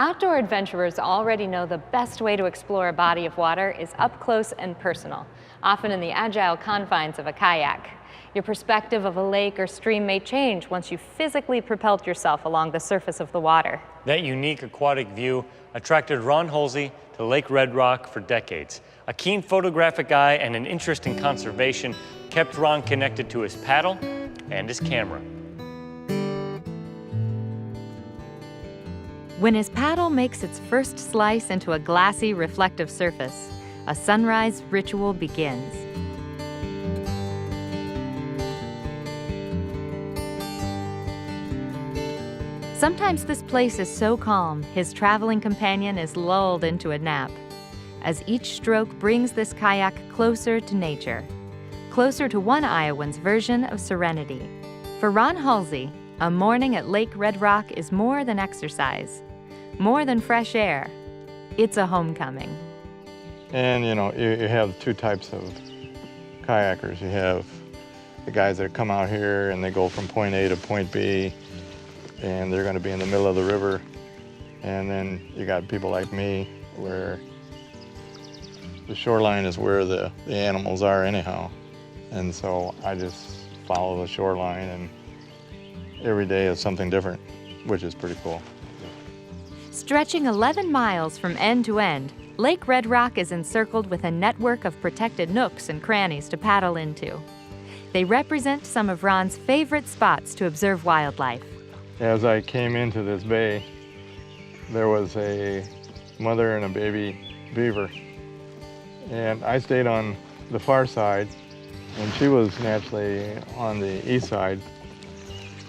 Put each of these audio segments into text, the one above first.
Outdoor adventurers already know the best way to explore a body of water is up close and personal, often in the agile confines of a kayak. Your perspective of a lake or stream may change once you've physically propelled yourself along the surface of the water. That unique aquatic view attracted Ron Huelse to Lake Red Rock for decades. A keen photographic eye and an interest in conservation kept Ron connected to his paddle and his camera. When his paddle makes its first slice into a glassy, reflective surface, a sunrise ritual begins. Sometimes this place is so calm, his traveling companion is lulled into a nap, as each stroke brings this kayak closer to nature, closer to one Iowan's version of serenity. For Ron Huelse, a morning at Lake Red Rock is more than exercise, more than fresh air. It's a homecoming. And you have two types of kayakers. You have the guys that come out here and they go from point A to point B, and they're going to be in the middle of the river. And then you got people like me, where the shoreline is where the animals are anyhow. And so I just follow the shoreline, and every day is something different, which is pretty cool. Stretching 11 miles from end to end, Lake Red Rock is encircled with a network of protected nooks and crannies to paddle into. They represent some of Ron's favorite spots to observe wildlife. As I came into this bay, there was a mother and a baby beaver. And I stayed on the far side, and she was naturally on the east side.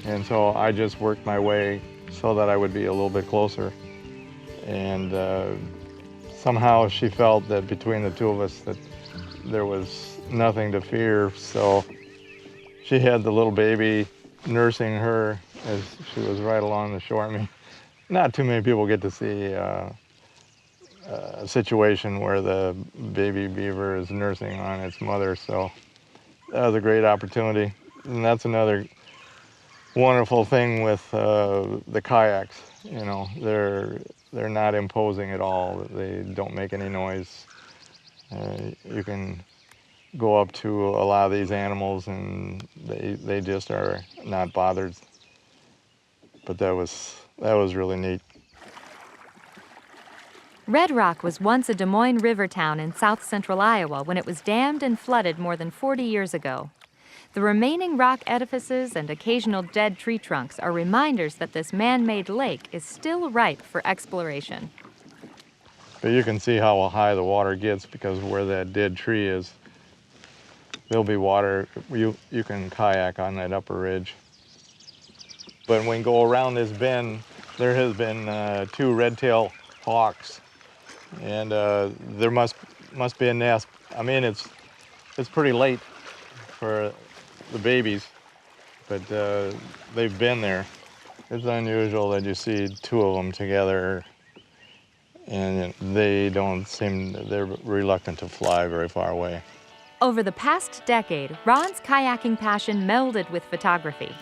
And so I just worked my way so that I would be a little bit closer. And somehow she felt that between the two of us that there was nothing to fear. So she had the little baby nursing her as she was right along the shore. I mean, not too many people get to see a situation where the baby beaver is nursing on its mother. So that was a great opportunity. And that's another wonderful thing with the kayaks. They're not imposing at all. They don't make any noise. You can go up to a lot of these animals and they just are not bothered. But that was really neat. Red Rock was once a Des Moines river town in south-central Iowa when it was dammed and flooded more than 40 years ago. The remaining rock edifices and occasional dead tree trunks are reminders that this man-made lake is still ripe for exploration. But you can see how high the water gets, because where that dead tree is, there'll be water. You can kayak on that upper ridge. But when you go around this bend, there has been 2 red-tailed hawks, and there must be a nest. I mean, it's pretty late for the babies, but they've been there. It's unusual that you see 2 of them together, and they're reluctant to fly very far away. Over the past decade, Ron's kayaking passion melded with photography.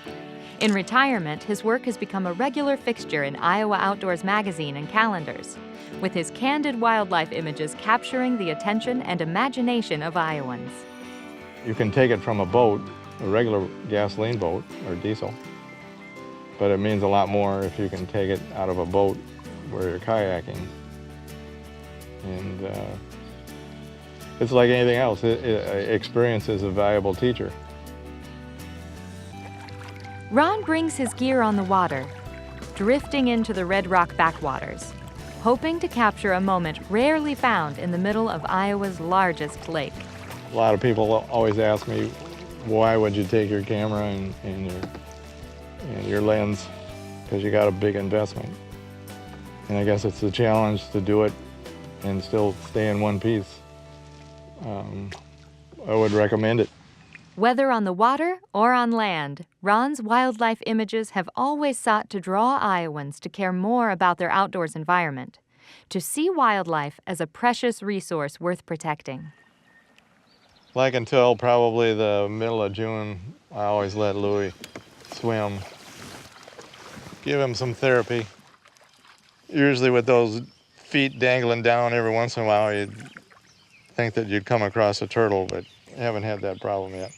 In retirement, his work has become a regular fixture in Iowa Outdoors magazine and calendars, with his candid wildlife images capturing the attention and imagination of Iowans. You can take it from a boat, a regular gasoline boat or diesel, but it means a lot more if you can take it out of a boat where you're kayaking. And it's like anything else. Experience is a valuable teacher. Ron brings his gear on the water, drifting into the Red Rock backwaters, hoping to capture a moment rarely found in the middle of Iowa's largest lake. A lot of people always ask me, why would you take your camera and your lens? Because you got a big investment. And I guess it's a challenge to do it and still stay in one piece. I would recommend it. Whether on the water or on land, Ron's wildlife images have always sought to draw Iowans to care more about their outdoors environment, to see wildlife as a precious resource worth protecting. Like until probably the middle of June, I always let Louis swim. Give him some therapy. Usually with those feet dangling down every once in a while, you'd think that you'd come across a turtle, but haven't had that problem yet.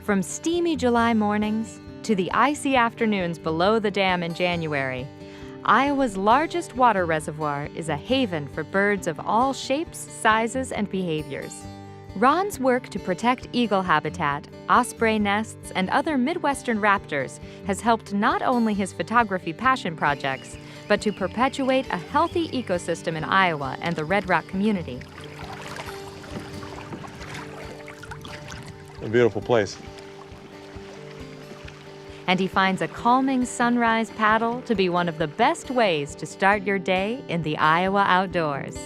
From steamy July mornings to the icy afternoons below the dam in January, Iowa's largest water reservoir is a haven for birds of all shapes, sizes, and behaviors. Ron's work to protect eagle habitat, osprey nests, and other Midwestern raptors has helped not only his photography passion projects, but to perpetuate a healthy ecosystem in Iowa and the Red Rock community. A beautiful place. And he finds a calming sunrise paddle to be one of the best ways to start your day in the Iowa outdoors.